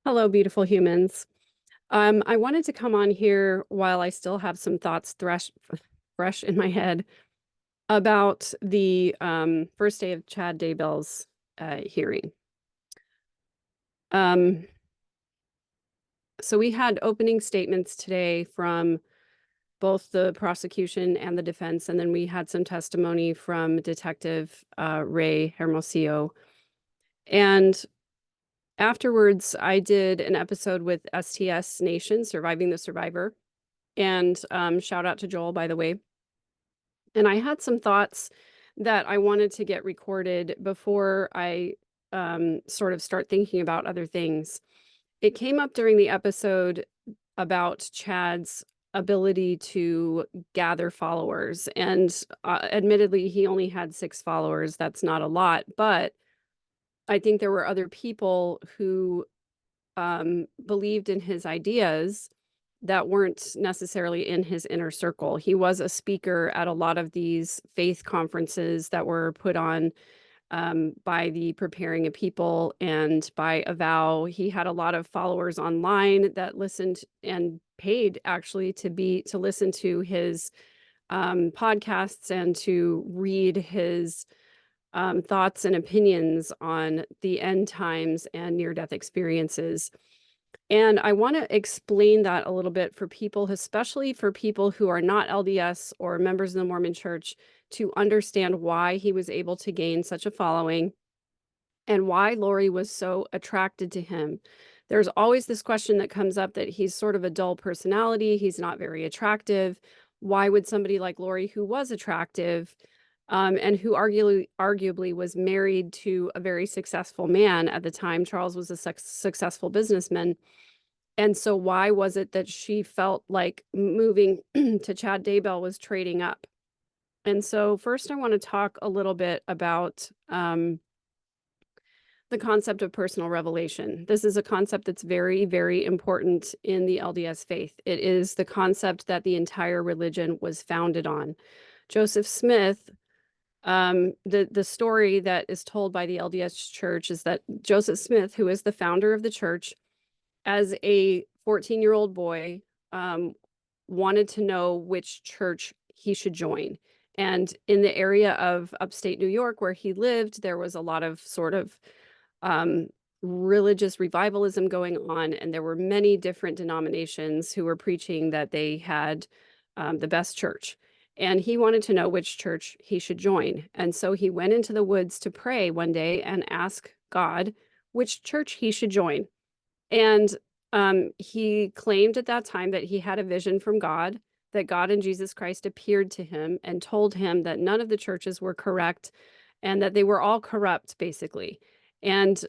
Hello, beautiful humans. I wanted to come on here while I still have some thoughts fresh in my head about the first day of Chad Daybell's hearing. Um, so we had opening statements today from both the prosecution and the defense, and then we had some testimony from Detective Ray Hermosillo. And afterwards, I did an episode with STS Nation, Surviving the Survivor. And shout out to Joel, by the way. And I had some thoughts that I wanted to get recorded before I sort of start thinking about other things. It came up during the episode about Chad's ability to gather followers. And admittedly, he only had 6 followers. That's not a lot. But I think there were other people who believed in his ideas that weren't necessarily in his inner circle. He was a speaker at a lot of these faith conferences that were put on by the Preparing a People and by Avow. He had a lot of followers online that listened and paid actually to listen to his podcasts and to read his thoughts and opinions on the end times and near-death experiences. And I want to explain that a little bit for people, especially for people who are not LDS or members of the Mormon Church, to understand why he was able to gain such a following and why Lori was so attracted to him. There's always this question that comes up that he's sort of a dull personality. He's not very attractive. Why would somebody like Lori, who was attractive, and who arguably was married to a very successful man at the time? Charles was a successful businessman. And so why was it that she felt like moving to Chad Daybell was trading up? And so first I want to talk a little bit about the concept of personal revelation. This is a concept that's very, very important in the LDS faith. It is the concept that the entire religion was founded on. Joseph Smith, the story that is told by the LDS Church is that Joseph Smith, who is the founder of the church, as a 14-year-old boy, wanted to know which church he should join. And in the area of upstate New York where he lived, there was a lot of sort of religious revivalism going on, and there were many different denominations who were preaching that they had the best church. And he wanted to know which church he should join. And so he went into the woods to pray one day and ask God which church he should join. And he claimed at that time that he had a vision from God, that God and Jesus Christ appeared to him and told him that none of the churches were correct and that they were all corrupt, basically. And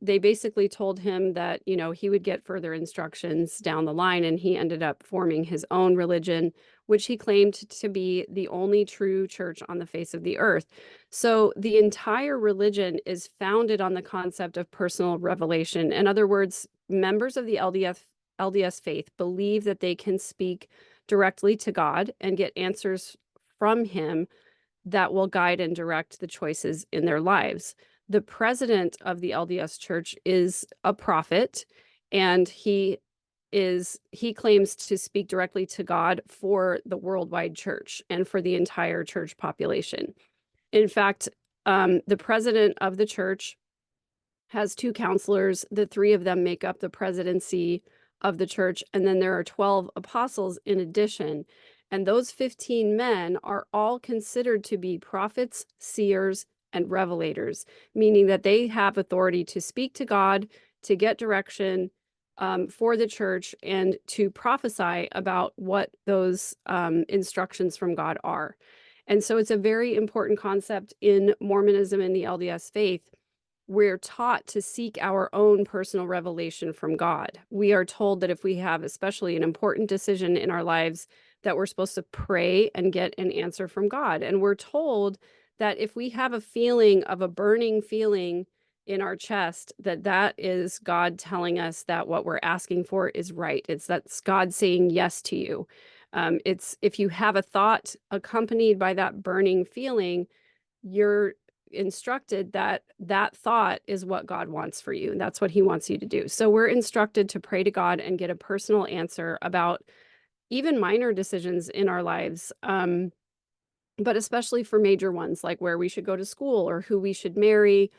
they basically told him that, you know, he would get further instructions down the line, and he ended up forming his own religion, which he claimed to be the only true church on the face of the earth. So the entire religion is founded on the concept of personal revelation. In other words, members of the LDS faith believe that they can speak directly to God and get answers from him that will guide and direct the choices in their lives. The president of the LDS Church is a prophet, and he claims to speak directly to God for the worldwide church and for the entire church population. In fact, the president of the church has 2 counselors. The 3 of them make up the presidency of the church, and then there are 12 apostles in addition. And those 15 men are all considered to be prophets, seers, and revelators, meaning that they have authority to speak to God, to get direction for the church, and to prophesy about what those instructions from God are. And so it's a very important concept in Mormonism and the LDS faith. We're taught to seek our own personal revelation from God. We are told that if we have especially an important decision in our lives, that we're supposed to pray and get an answer from God. And we're told that if we have a feeling of a burning feeling in our chest, that is God telling us that what we're asking for is right. That's God saying yes to you. It's if you have a thought accompanied by that burning feeling, you're instructed that that thought is what God wants for you, and that's what he wants you to do. So we're instructed to pray to God and get a personal answer about even minor decisions in our lives, but especially for major ones, like where we should go to school or who we should marry,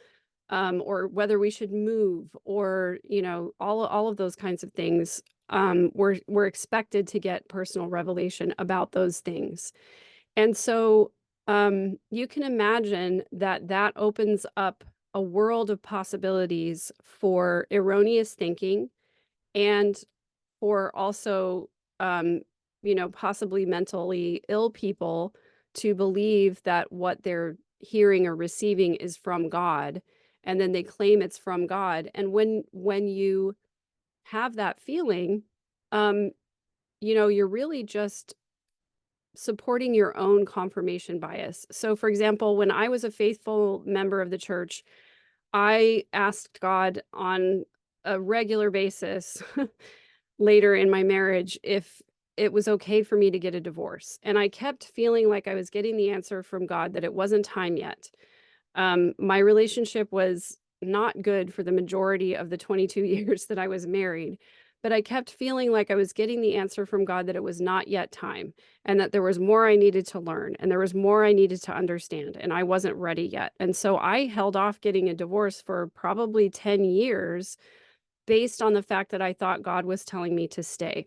or whether we should move, or, you know, all of those kinds of things. We're expected to get personal revelation about those things. And so you can imagine that that opens up a world of possibilities for erroneous thinking, and for also, um, you know, possibly mentally ill people to believe that what they're hearing or receiving is from God, and then they claim it's from God. And when you have that feeling, um, you know, you're really just supporting your own confirmation bias. So, for example, when I was a faithful member of the church, I asked God on a regular basis later in my marriage if it was okay for me to get a divorce. And I kept feeling like I was getting the answer from God that it wasn't time yet. My relationship was not good for the majority of the 22 years that I was married, but I kept feeling like I was getting the answer from God that it was not yet time, and that there was more I needed to learn, and there was more I needed to understand, and I wasn't ready yet. And so I held off getting a divorce for probably 10 years based on the fact that I thought God was telling me to stay.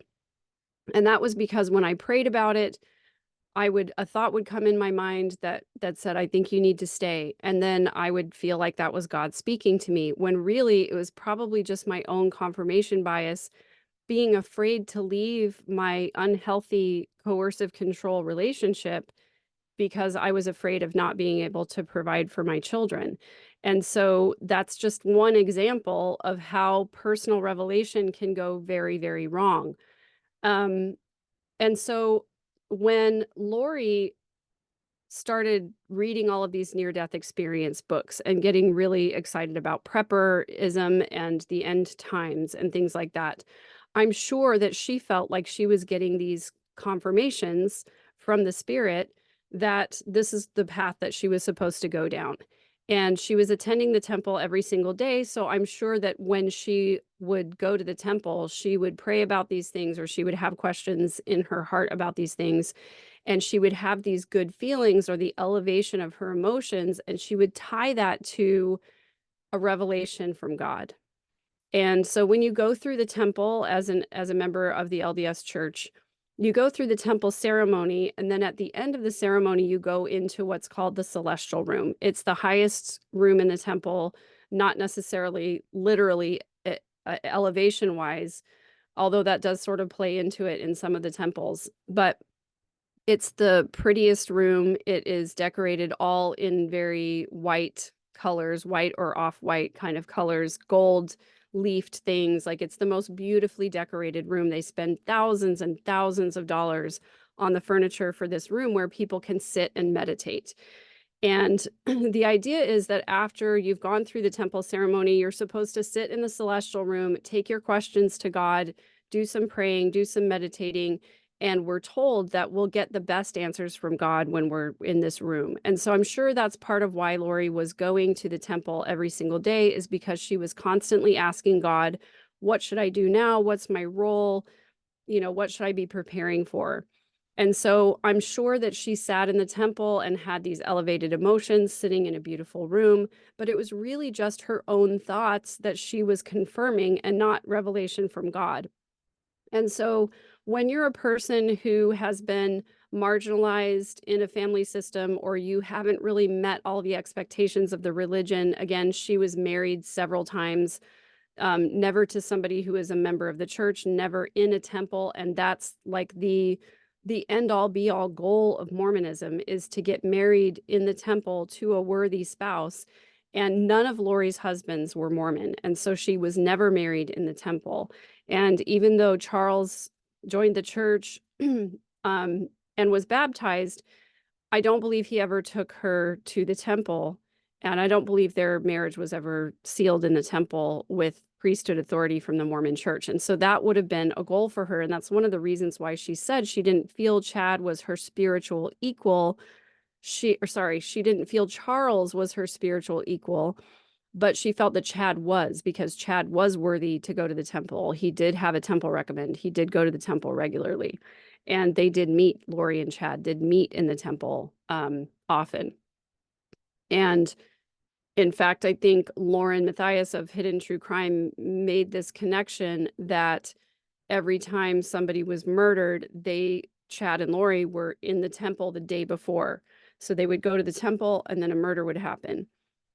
And that was because when I prayed about it, a thought would come in my mind that said, I think you need to stay. And then I would feel like that was God speaking to me, when really it was probably just my own confirmation bias, being afraid to leave my unhealthy coercive control relationship because I was afraid of not being able to provide for my children. And so that's just one example of how personal revelation can go very, very wrong. Um, and so when Lori started reading all of these near-death experience books and getting really excited about prepperism and the end times and things like that, I'm sure that she felt like she was getting these confirmations from the Spirit that this is the path that she was supposed to go down. And she was attending the temple every single day. So I'm sure that when she would go to the temple, she would pray about these things, or she would have questions in her heart about these things, and she would have these good feelings or the elevation of her emotions, and she would tie that to a revelation from God. And so when you go through the temple as a member of the LDS church, you go through the temple ceremony, and then at the end of the ceremony, you go into what's called the celestial room. It's the highest room in the temple, not necessarily literally elevation wise, although that does sort of play into it in some of the temples. But it's the prettiest room. It is decorated all in very white colors, white or off-white kind of colors, gold leafed things. Like, it's the most beautifully decorated room. They spend thousands and thousands of dollars on the furniture for this room where people can sit and meditate. And the idea is that after you've gone through the temple ceremony, you're supposed to sit in the celestial room, take your questions to God, do some praying, do some meditating, and we're told that we'll get the best answers from God when we're in this room. And so I'm sure that's part of why Lori was going to the temple every single day, is because she was constantly asking God, what should I do now? What's my role? You know, what should I be preparing for? And so I'm sure that she sat in the temple and had these elevated emotions sitting in a beautiful room, but it was really just her own thoughts that she was confirming, and not revelation from God. And so when you're a person who has been marginalized in a family system, or you haven't really met all the expectations of the religion, again, she was married several times, never to somebody who is a member of the church, never in a temple. And that's like the end all be all goal of Mormonism, is to get married in the temple to a worthy spouse. And none of Lori's husbands were Mormon. And so she was never married in the temple. And even though Charles joined the church and was baptized, I don't believe he ever took her to the temple. And I don't believe their marriage was ever sealed in the temple with priesthood authority from the Mormon church. And so that would have been a goal for her. And that's one of the reasons why she said she didn't feel Chad was her spiritual equal. she didn't feel Charles was her spiritual equal, but she felt that Chad was, because Chad was worthy to go to the temple. He did have a temple recommend. He did go to the temple regularly. And they did meet, Lori and Chad did meet in the temple often. And in fact, I think Lauren Matthias of Hidden True Crime made this connection that every time somebody was murdered, Chad and Lori were in the temple the day before. So they would go to the temple and then a murder would happen.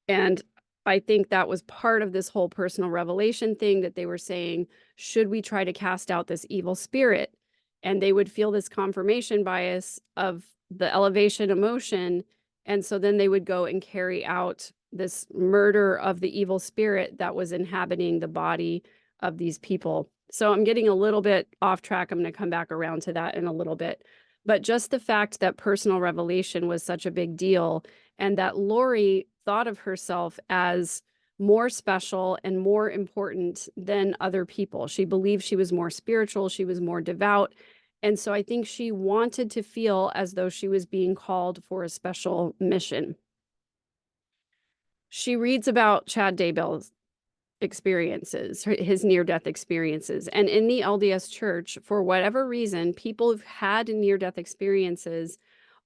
And I think that was part of this whole personal revelation thing, that they were saying, should we try to cast out this evil spirit? And they would feel this confirmation bias of the elevation emotion. And so then they would go and carry out this murder of the evil spirit that was inhabiting the body of these people. So I'm getting a little bit off track. I'm going to come back around to that in a little bit. But just the fact that personal revelation was such a big deal, and that Lori thought of herself as more special and more important than other people. She believed she was more spiritual, she was more devout. And so I think she wanted to feel as though she was being called for a special mission. She reads about Chad Daybell's experiences, his near-death experiences. And in the LDS Church, for whatever reason, people who've had near-death experiences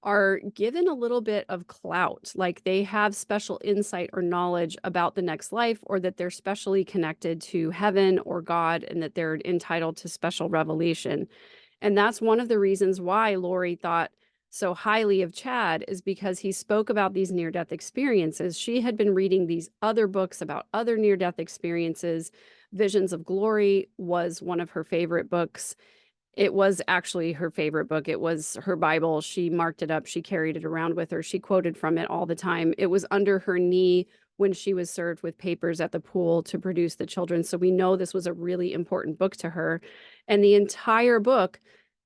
are given a little bit of clout, like they have special insight or knowledge about the next life, or that they're specially connected to heaven or God, and that they're entitled to special revelation. And that's one of the reasons why Lori thought so highly of Chad, is because he spoke about these near-death experiences. She had been reading these other books about other near-death experiences. Visions of Glory was one of her favorite books. It was actually her favorite book. It was her Bible. She marked it up. She carried it around with her. She quoted from it all the time. It was under her knee when she was served with papers at the pool to produce the children. So we know this was a really important book to her. And the entire book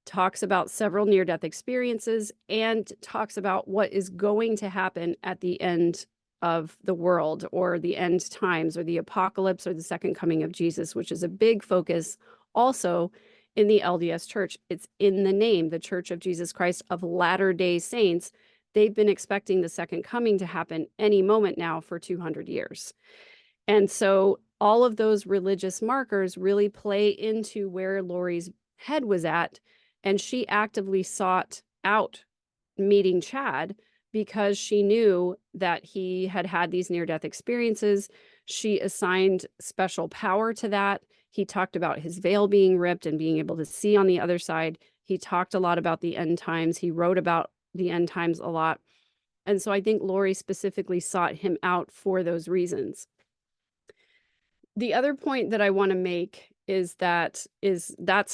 talks about several near-death experiences and talks about what is going to happen at the end of the world, or the end times, or the apocalypse, or the second coming of Jesus, which is a big focus also in the LDS Church. It's in the name, the Church of Jesus Christ of Latter-day Saints. They've been expecting the second coming to happen any moment now for 200 years. And so all of those religious markers really play into where Lori's head was at. And she actively sought out meeting Chad because she knew that he had had these near-death experiences. She assigned special power to that. He talked about his veil being ripped and being able to see on the other side. He talked a lot about the end times. He wrote about the end times a lot. And so I think Lori specifically sought him out for those reasons. The other point that I want to make is that's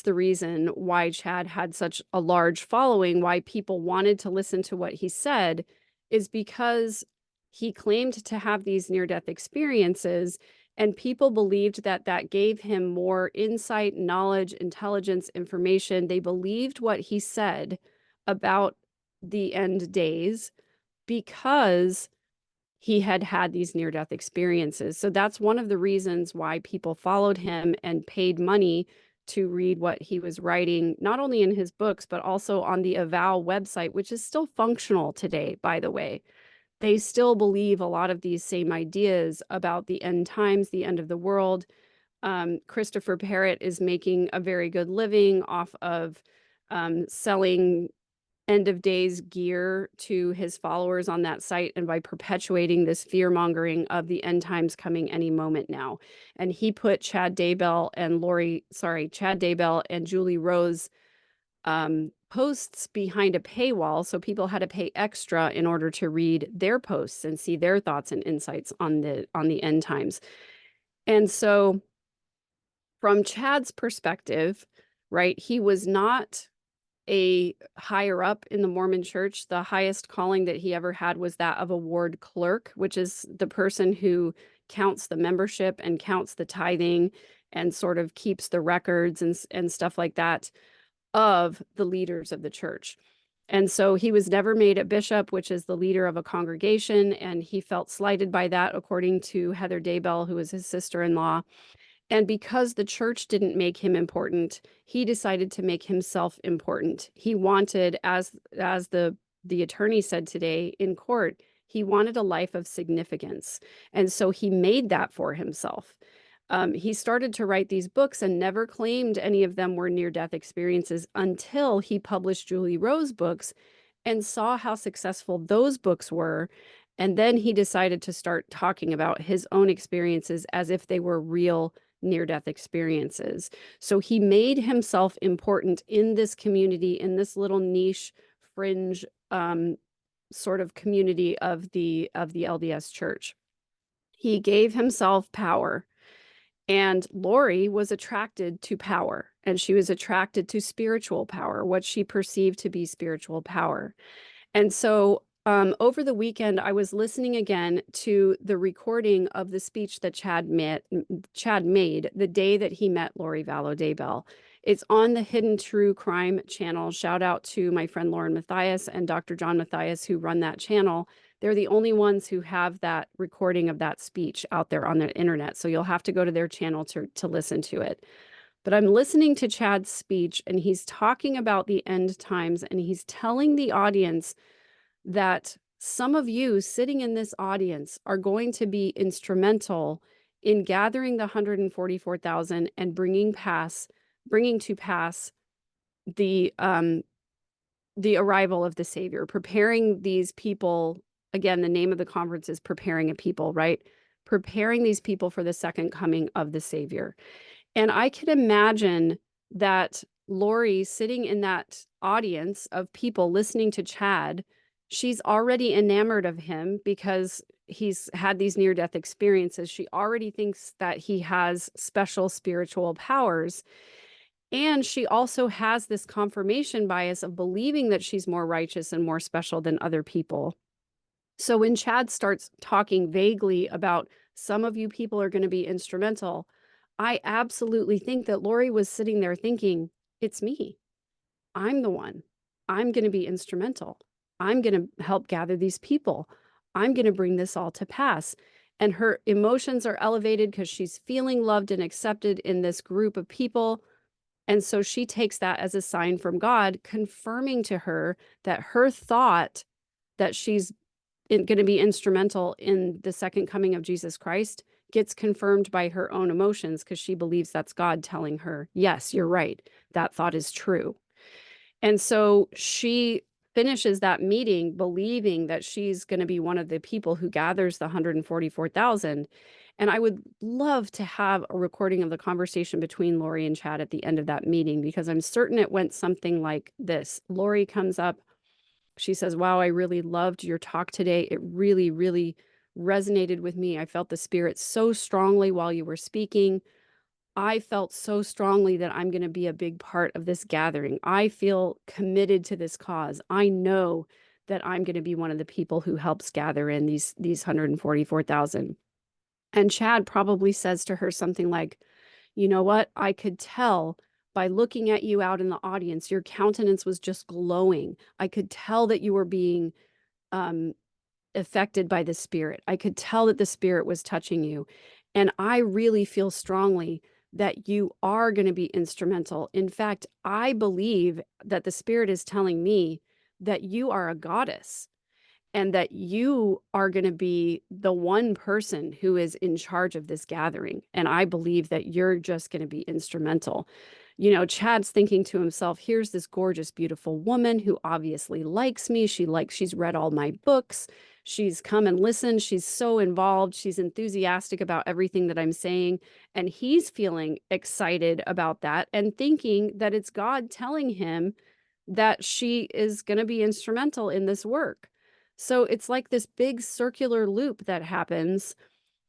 the reason why Chad had such a large following, why people wanted to listen to what he said, is because he claimed to have these near-death experiences, and people believed that that gave him more insight, knowledge, intelligence, information. They believed what he said about the end days because he had had these near-death experiences. So that's one of the reasons why people followed him and paid money to read what he was writing, not only in his books, but also on the Avow website, which is still functional today, by the way. They still believe a lot of these same ideas about the end times, the end of the world. Christopher Parrott is making a very good living off of selling end of days gear to his followers on that site, and by perpetuating this fear mongering of the end times coming any moment now. And he put Chad Daybell and Julie Rose posts behind a paywall, so people had to pay extra in order to read their posts and see their thoughts and insights on the end times. And so from Chad's perspective, right, he was not a higher up in the Mormon Church. The highest calling that he ever had was that of a ward clerk, which is the person who counts the membership and counts the tithing and sort of keeps the records and stuff like that of the leaders of the church. And so he was never made a bishop, which is the leader of a congregation, and he felt slighted by that, according to Heather Daybell, who was his sister-in-law. And because the church didn't make him important, he decided to make himself important. He wanted, as the the attorney said today in court, he wanted a life of significance. And so he made that for himself. He started to write these books and never claimed any of them were near-death experiences until he published Julie Rowe's books and saw how successful those books were. And then he decided to start talking about his own experiences as if they were real near-death experiences. So he made himself important in this community, in this little niche fringe sort of community of the LDS Church. He gave himself power. And Lori was attracted to power, and she was attracted to spiritual power, what she perceived to be spiritual power. And so over the weekend, I was listening again to the recording of the speech that Chad made the day that he met Lori Vallow Daybell. It's on the Hidden True Crime channel. Shout out to my friend Lauren Matthias and Dr. John Matthias, who run that channel. They're the only ones who have that recording of that speech out there on the internet. So you'll have to go to their channel to listen to it. But I'm listening to Chad's speech, and he's talking about the end times, and he's telling the audience that some of you sitting in this audience are going to be instrumental in gathering the 144,000 and bringing to pass the arrival of the Savior, preparing these people. Again, the name of the conference is Preparing a People, right? Preparing these people for the second coming of the Savior. And I can imagine that Lori sitting in that audience of people listening to Chad, she's already enamored of him because he's had these near-death experiences. She already thinks that he has special spiritual powers. And she also has this confirmation bias of believing that she's more righteous and more special than other people. So when Chad starts talking vaguely about some of you people are going to be instrumental, I absolutely think that Lori was sitting there thinking, it's me. I'm the one. I'm going to be instrumental. I'm going to help gather these people. I'm going to bring this all to pass. And her emotions are elevated because she's feeling loved and accepted in this group of people. And so she takes that as a sign from God, confirming to her that her thought that she's going to be instrumental in the second coming of Jesus Christ gets confirmed by her own emotions because she believes that's God telling her, yes, you're right. That thought is true. And so she finishes that meeting believing that she's going to be one of the people who gathers the 144,000. And I would love to have a recording of the conversation between Lori and Chad at the end of that meeting, because I'm certain it went something like this. Lori comes up. She says, wow, I really loved your talk today. It really, really resonated with me. I felt the Spirit so strongly while you were speaking. I felt so strongly that I'm going to be a big part of this gathering. I feel committed to this cause. I know that I'm going to be one of the people who helps gather in these 144,000. And Chad probably says to her something like, you know what? I could tell by looking at you out in the audience, your countenance was just glowing. I could tell that you were being affected by the Spirit. I could tell that the Spirit was touching you. And I really feel strongly that you are going to be instrumental. In fact, I believe that the Spirit is telling me that you are a goddess and that you are going to be the one person who is in charge of this gathering. And I believe that you're just going to be instrumental. You know, Chad's thinking to himself, here's this gorgeous, beautiful woman who obviously likes me. She's read all my books. She's come and listened. She's so involved. She's enthusiastic about everything that I'm saying. And he's feeling excited about that and thinking that it's God telling him that she is going to be instrumental in this work. So it's like this big circular loop that happens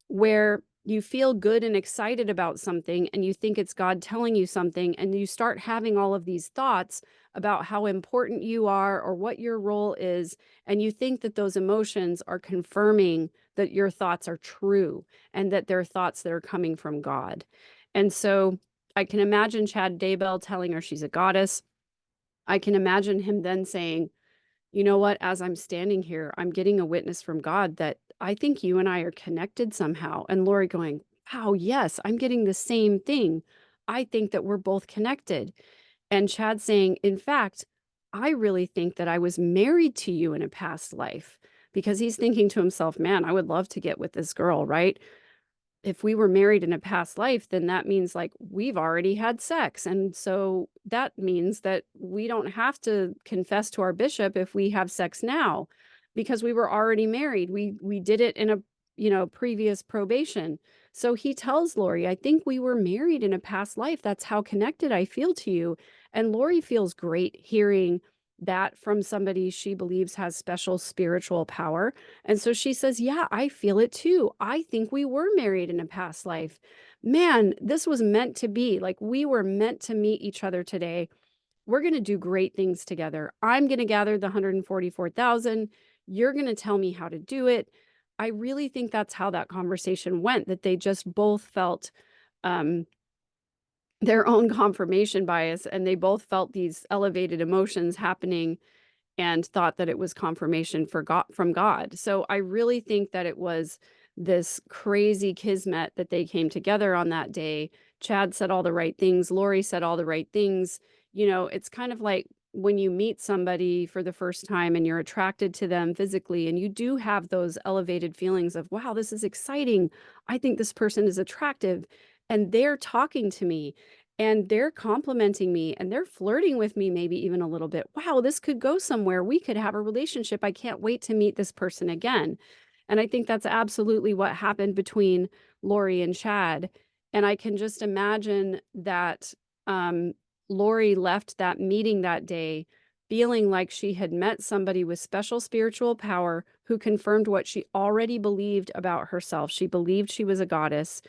where you feel good and excited about something and you think it's God telling you something, and you start having all of these thoughts about how important you are or what your role is, and you think that those emotions are confirming that your thoughts are true and that they're thoughts that are coming from God. And so I can imagine Chad Daybell telling her she's a goddess. I can imagine him then saying, you know what, as I'm standing here, I'm getting a witness from God that I think you and I are connected somehow. And Lori going, wow, yes, I'm getting the same thing. I think that we're both connected. And Chad saying, in fact, I really think that I was married to you in a past life, because he's thinking to himself, man, I would love to get with this girl, right? If we were married in a past life, then that means like we've already had sex. And so that means that we don't have to confess to our bishop if we have sex now because we were already married. We did it in a, previous probation. So he tells Lori, I think we were married in a past life. That's how connected I feel to you. And Lori feels great hearing that from somebody she believes has special spiritual power. And so she says, yeah, I feel it too. I think we were married in a past life. Man, this was meant to be. Like, we were meant to meet each other today. We're going to do great things together. I'm going to gather the 144,000. You're going to tell me how to do it. I really think that's how that conversation went, that they just both felt um, their own confirmation bias, and they both felt these elevated emotions happening and thought that it was confirmation from God. So I really think that it was this crazy kismet that they came together on that day. Chad said all the right things. Lori said all the right things. It's kind of like when you meet somebody for the first time and you're attracted to them physically, and you do have those elevated feelings of, wow, this is exciting. I think this person is attractive. And they're talking to me and they're complimenting me and they're flirting with me, maybe even a little bit. Wow, this could go somewhere. We could have a relationship. I can't wait to meet this person again. And I think that's absolutely what happened between Lori and Chad. And I can just imagine that Lori left that meeting that day feeling like she had met somebody with special spiritual power who confirmed what she already believed about herself. She believed she was a goddess,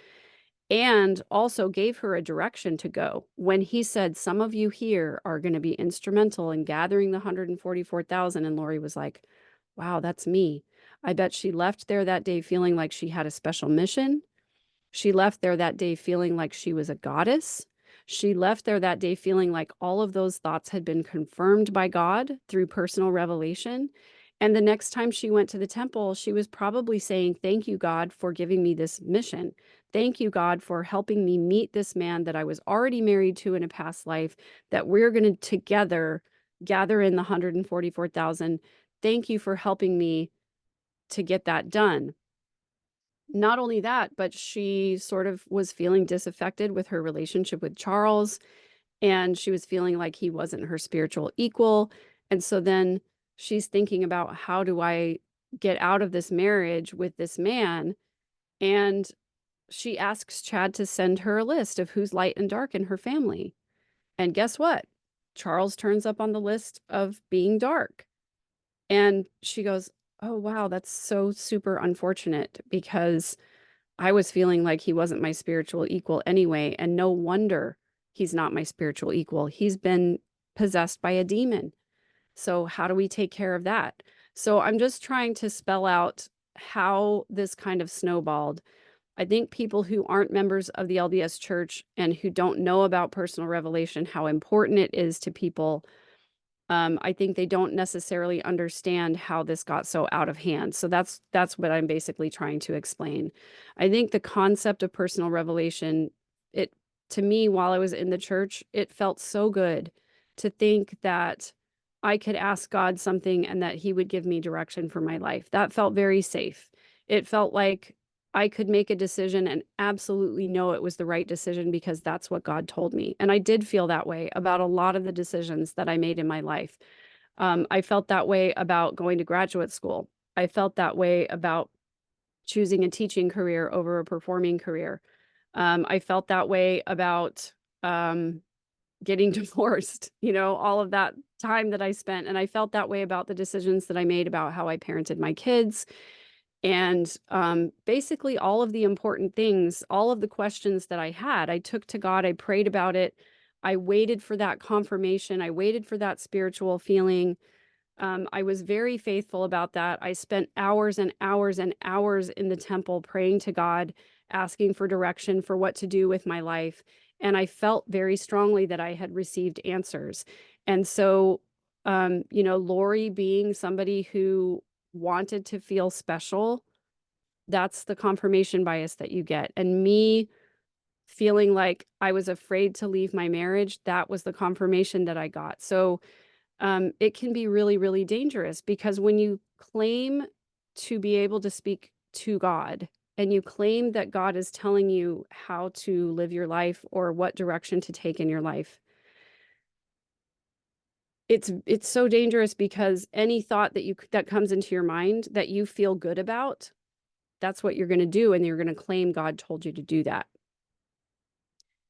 and also gave her a direction to go. When he said, some of you here are going to be instrumental in gathering the 144,000. And Lori was like, wow, that's me. I bet she left there that day feeling like she had a special mission. She left there that day feeling like she was a goddess. She left there that day feeling like all of those thoughts had been confirmed by God through personal revelation. And the next time she went to the temple, she was probably saying, thank you, God, for giving me this mission. Thank you, God, for helping me meet this man that I was already married to in a past life, that we're going to together gather in the 144,000. Thank you for helping me to get that done. Not only that, but she sort of was feeling disaffected with her relationship with Charles, and she was feeling like he wasn't her spiritual equal. And so then she's thinking about, how do I get out of this marriage with this man? And she asks Chad to send her a list of who's light and dark in her family. And guess what? Charles turns up on the list of being dark. And she goes, oh, wow, that's so super unfortunate, because I was feeling like he wasn't my spiritual equal anyway. And no wonder he's not my spiritual equal. He's been possessed by a demon. So how do we take care of that? So I'm just trying to spell out how this kind of snowballed. I think people who aren't members of the LDS Church and who don't know about personal revelation, how important it is to people, I think they don't necessarily understand how this got so out of hand. So that's what I'm basically trying to explain. I think the concept of personal revelation, it, to me, while I was in the church, it felt so good to think that I could ask God something and that he would give me direction for my life. That felt very safe. It felt like I could make a decision and absolutely know it was the right decision because that's what God told me. And I did feel that way about a lot of the decisions that I made in my life. I felt that way about going to graduate school. I felt that way about choosing a teaching career over a performing career. I felt that way about getting divorced, all of that time that I spent. And I felt that way about the decisions that I made about how I parented my kids. And basically all of the important things, all of the questions that I had, I took to God. I prayed about it. I waited for that confirmation. I waited for that spiritual feeling. I was very faithful about that. I spent hours and hours and hours in the temple praying to God, asking for direction for what to do with my life. And I felt very strongly that I had received answers. And so, Lori being somebody who wanted to feel special, that's the confirmation bias that you get. And me feeling like I was afraid to leave my marriage, that was the confirmation that I got. So it can be really, really dangerous, because when you claim to be able to speak to God and you claim that God is telling you how to live your life or what direction to take in your life, it's so dangerous, because any thought that comes into your mind that you feel good about, that's what you're going to do, and you're going to claim God told you to do that.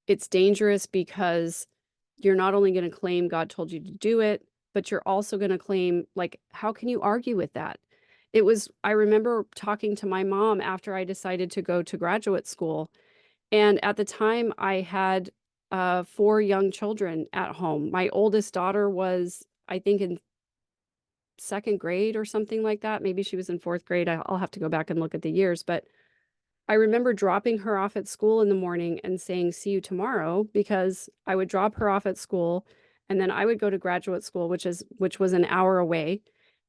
It's dangerous because you're not only going to claim God told you to do it, but you're also going to claim, like, how can you argue with that? I remember talking to my mom after I decided to go to graduate school. And at the time, I had 4 young children at home. My oldest daughter was, I think, in 2nd grade or something like that. Maybe she was in 4th grade. I'll have to go back and look at the years. But I remember dropping her off at school in the morning and saying, "See you tomorrow," because I would drop her off at school and then I would go to graduate school, which was an hour away.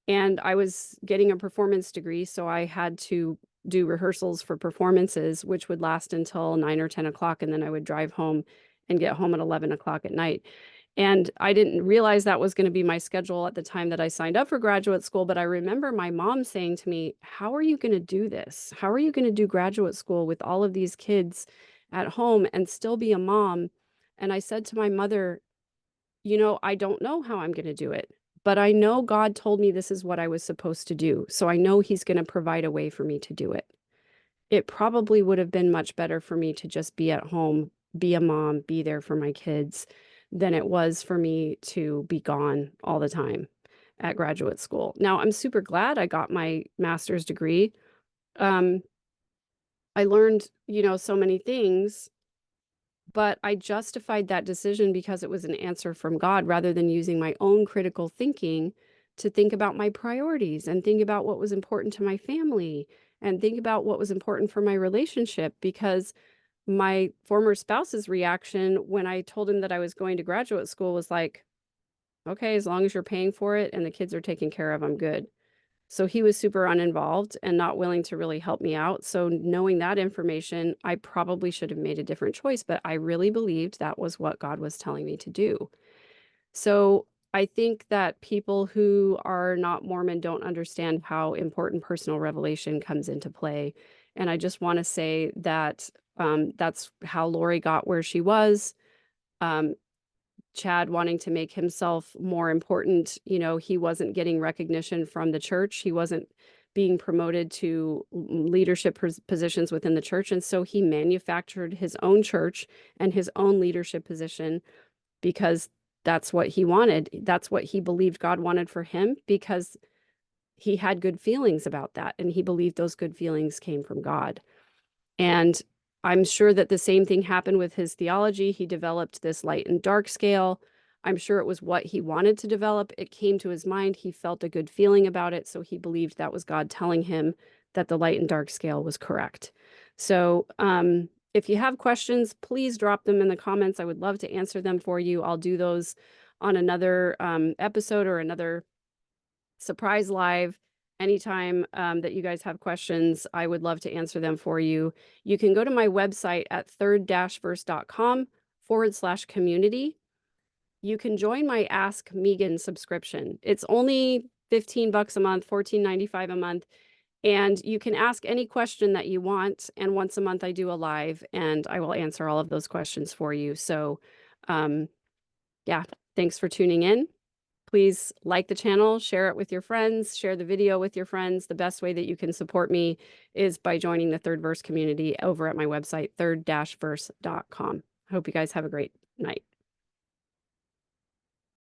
And I was getting a performance degree, so I had to do rehearsals for performances, which would last until 9 or 10 o'clock. And then I would drive home and get home at 11 o'clock at night. And I didn't realize that was going to be my schedule at the time that I signed up for graduate school. But I remember my mom saying to me, "How are you going to do this? How are you going to do graduate school with all of these kids at home and still be a mom?" And I said to my mother, "I don't know how I'm going to do it, but I know God told me this is what I was supposed to do. So I know He's going to provide a way for me to do it. It probably would have been much better for me to just be at home, be a mom, be there for my kids, than it was for me to be gone all the time at graduate school." Now, I'm super glad I got my master's degree. Um, I learned, so many things, but I justified that decision because it was an answer from God, rather than using my own critical thinking to think about my priorities and think about what was important to my family and think about what was important for my relationship. Because my former spouse's reaction when I told him that I was going to graduate school was like, "Okay, as long as you're paying for it and the kids are taken care of, I'm good." So he was super uninvolved and not willing to really help me out. So knowing that information, I probably should have made a different choice, but I really believed that was what God was telling me to do. So I think that people who are not Mormon don't understand how important personal revelation comes into play. And I just want to say that that's how Lori got where she was. Um, Chad wanting to make himself more important, he wasn't getting recognition from the church. He wasn't being promoted to leadership positions within the church. And so he manufactured his own church and his own leadership position, because that's what he wanted. That's what he believed God wanted for him, because he had good feelings about that. And he believed those good feelings came from God. And I'm sure that the same thing happened with his theology. He developed this light and dark scale. I'm sure it was what he wanted to develop. It came to his mind. He felt a good feeling about it. So he believed that was God telling him that the light and dark scale was correct. So if you have questions, please drop them in the comments. I would love to answer them for you. I'll do those on another episode or another surprise live. Anytime that you guys have questions, I would love to answer them for you. You can go to my website at third-verse.com/community. You can join my Ask Megan subscription. It's only $15 a month, $14.95 a month. And you can ask any question that you want. And once a month, I do a live and I will answer all of those questions for you. So yeah, thanks for tuning in. Please like the channel, share it with your friends, share the video with your friends. The best way that you can support me is by joining the Third Verse community over at my website, third-verse.com. I hope you guys have a great night.